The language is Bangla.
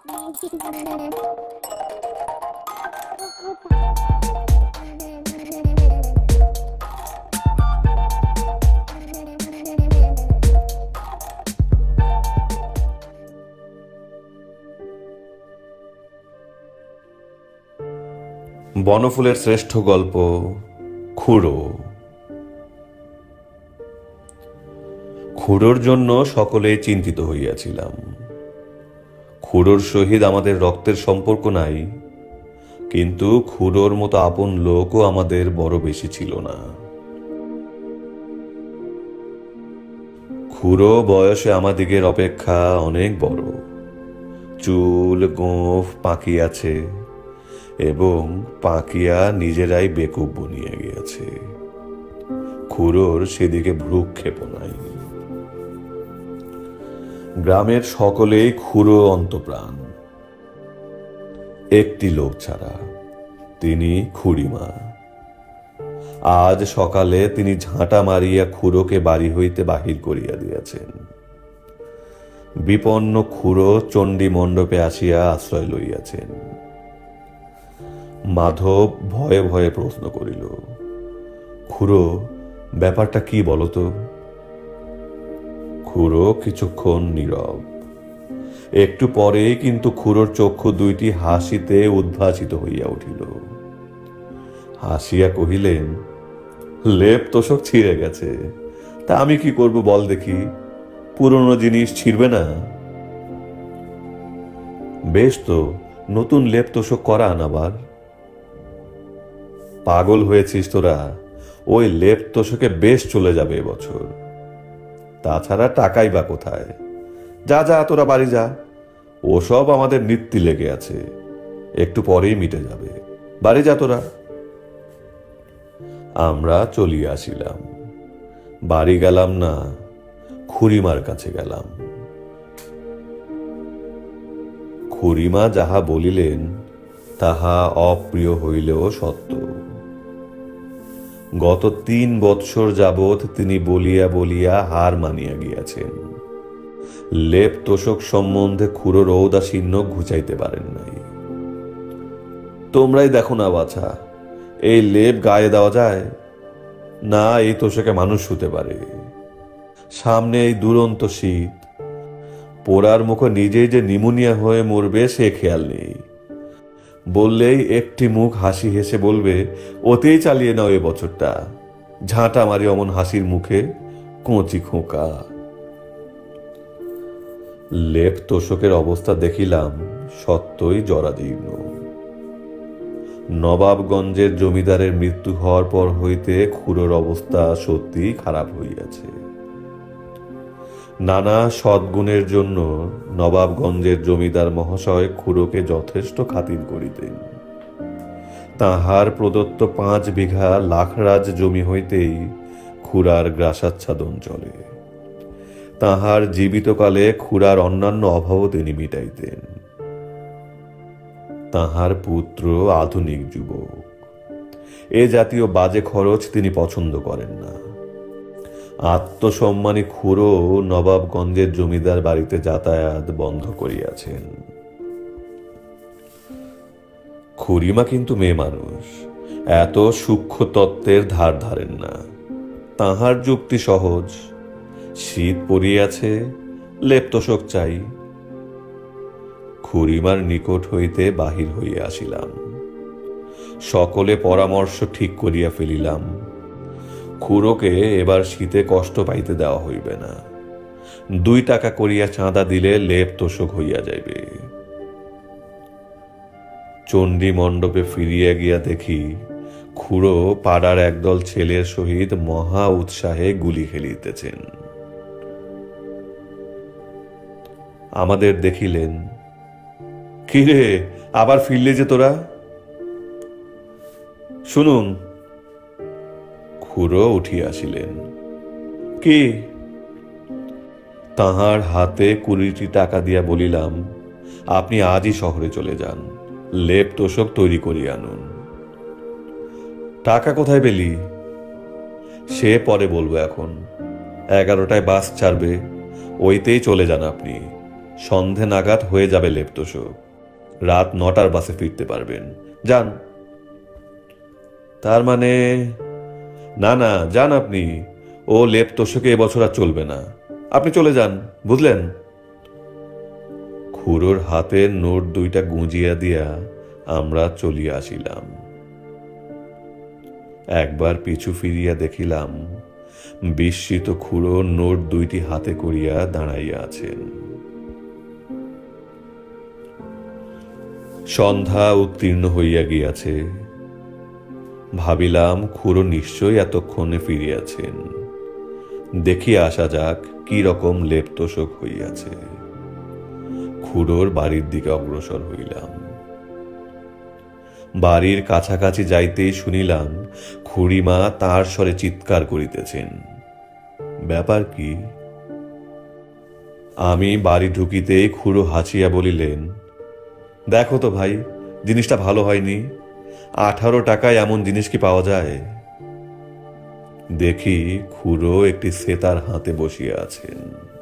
বনফুলের শ্রেষ্ঠ গল্প খুড়ো। খুড়োর জন্য সকলেই চিন্তিত হইয়াছিলাম। খুড়োর সহিত আমাদের রক্তের সম্পর্ক নাই, কিন্তু খুড়োর মতো আপন লোকও আমাদের বড় বেশি ছিল না। খুড়ো বয়সে আমাদিগের অপেক্ষা অনেক বড়, চুল গোঁফ পাকিয়াছে এবং পাকিয়া নিজেরাই বেকুব বনিয়া গিয়াছে। খুড়োর সেদিকে ভ্রুক্ষেপ নাই। গ্রামের সকলেই খুড়ো অন্তপ্রাণ, একটি লোক ছাড়া, তিনি খুড়িমা। আজ সকালে তিনি ঝাঁটা মারিয়া খুড়োকে বাড়ি হইতে বাহির করিয়া দিয়াছেন। বিপন্ন খুড়ো চণ্ডী মণ্ডপে আসিয়া আশ্রয় লইয়াছেন। মাধব ভয়ে ভয়ে প্রশ্ন করিল, খুড়ো, ব্যাপারটা কি বলতো? খুড়ো কিছুক্ষণ নীরব। একটু পরেই কিন্তু খুড়োর চক্ষু দুইটি হাসিতে উদ্ভাসিত হইয়া উঠিল। হাসিয়া কহিলেন, লেপ তোষক ছিঁড়ে গেছে, তা আমি কি করব বল দেখি, পুরনো জিনিস ছিঁড়বে না? বেশ তো, নতুন লেপ তোষক করা আনাবার। পাগল হয়েছিস তোরা? ওই লেপ তোষকে বেশ চলে যাবে এবছর। তাছাড়া টাকাই বা কোথায়? যা যা, তোরা বাড়ি যা, ওসব আমাদের নিত্যি লেগে আছে, একটু পরেই মিটে যাবে। বাড়ি যা তোরা। আমরা চলিয়া আসিলাম। বাড়ি গেলাম না, খুড়িমার কাছে গেলাম। খুড়িমা যাহা বলিলেন তাহা অপ্রিয় হইলেও সত্য। গত 3 বৎসর যাবৎ তিনি বলিয়া বলিয়া হার মানিয়া গিয়াছেন। লেপ তোষক সম্বন্ধে খুড়োর ঔদাসীন্য ঘুচাইতে পারেন নাই। তোমরাই দেখো না বাছা, এই লেপ গায়ে দেওয়া যায় না? এই তোষকে মানুষ শুতে পারে? সামনে এই দুরন্ত শীত, পোড়ার মুখে নিজেই যে নিমোনিয়া হয়ে মরবে সে খেয়াল নেই। বললেই একটি মুখ হাসি হেসে বলবে, ওতেই চালিয়ে নাও এ বছরটা। ঝাঁটা মারি অমন হাসির মুখে, কচি খোকা। লেপ তোষকের অবস্থা দেখিলাম সত্যই জরাজীর্ণ। নবাবগঞ্জের জমিদারের মৃত্যু হওয়ার পর হইতে খুড়োর অবস্থা সত্যি খারাপ হইয়াছে। নানা সদ্গুণের জন্য নবাবগঞ্জের জমিদার মহাশয় খুড়োকে যথেষ্ট খাতির করিতেন। তাহার প্রদত্ত 5 বিঘা লাখরাজ জমি হইতেই খুড়ার গ্রাসাচ্ছাদন চলে। তাহার জীবিতকালে খুড়ার অন্যান্য অভাবও তিনি মিটাইতেন। তাহার পুত্র আধুনিক যুবক, এ জাতীয় বাজে খরচ তিনি পছন্দ করেন না। আত্মসম্মানী খুড়ো নবাবগঞ্জের জমিদার বাড়িতে যাতায়াত বন্ধ করিয়াছেন। খুড়িমা কিন্তু মেয়ে মানুষ, এত সূক্ষ্ম তত্ত্বের ধার ধারেন না। তাহার যুক্তি সহজ, শীত পড়িয়াছে, লেপ তোষক চাই। খুড়িমার নিকট হইতে বাহির হইয়া আসিলাম। সকলে পরামর্শ ঠিক করিয়া ফেলিলাম, খুড়োকে এবার শীতে কষ্ট পাইতে দেওয়া হইবে না। 2 টাকা করিয়া চাঁদা দিলে লেপ তোষক হইয়া যাইবে। চণ্ডী মণ্ডপে ফিরিয়া গিয়া দেখি খুড়ো পাড়ার একদল ছেলের সহিত মহা উৎসাহে গুলি খেলিতেছেন। আমাদের দেখিলেন, কি রে, আবার ফিরলে যে তোরা? শুনুন। খুড়ো উঠিয়া আসিলেন। কি? তাহার হাতে 20টি টাকা দিয়া বলিলাম, আপনি আজই শহরে চলে যান, লেপ তোষক তৈরি করিয়া আনুন। টাকা কোথায় পেলি? সে পরে বলবো, এখন 11টায় বাস ছাড়বে, ওইতেই চলে যান আপনি। সন্ধে নাগাদ হয়ে যাবে লেপ্তশোক। রাত 9টার বাসে ফিরতে পারবেন। যান। তার মানে? না না, যান আপনি। ও লেপ্তশোকে এবছর আর চলবে না। আপনি চলে যান, বুঝলেন? খুড়োর হাতের নোট 2টা গুঁজিয়া দিয়া আমরা চলিয়া আসিলাম। একবার পিছু ফিরিয়া দেখিলাম বিস্মিত খুড়ো নোট 2টি হাতে করিয়া দাঁড়াইয়া আছেন। সন্ধ্যা উত্তীর্ণ হইয়া গিয়াছে। ভাবিলাম খুড়ো নিশ্চয়ই এতক্ষণে ফিরিয়াছেন। দেখিয়া আসা যাক কি রকম লেপ্তশোক হইয়াছে। খুড়োর বাড়ির দিকে অগ্রসর হইলাম। বাড়ির কাছাকাছি যাইতেই শুনিলাম খুড়িমা তার স্বরে চিৎকার করিতেছেন। ব্যাপার কি? আমি বাড়ি ঢুকিতে খুড়ো হাসিয়া বলিলেন, দেখো তো ভাই, জিনিসটা ভালো হয়নি। 18 টাকায় এমন জিনিস কি পাওয়া যায়? দেখি খুড়ো একটি সেতার হাতে বসিয়া আছেন।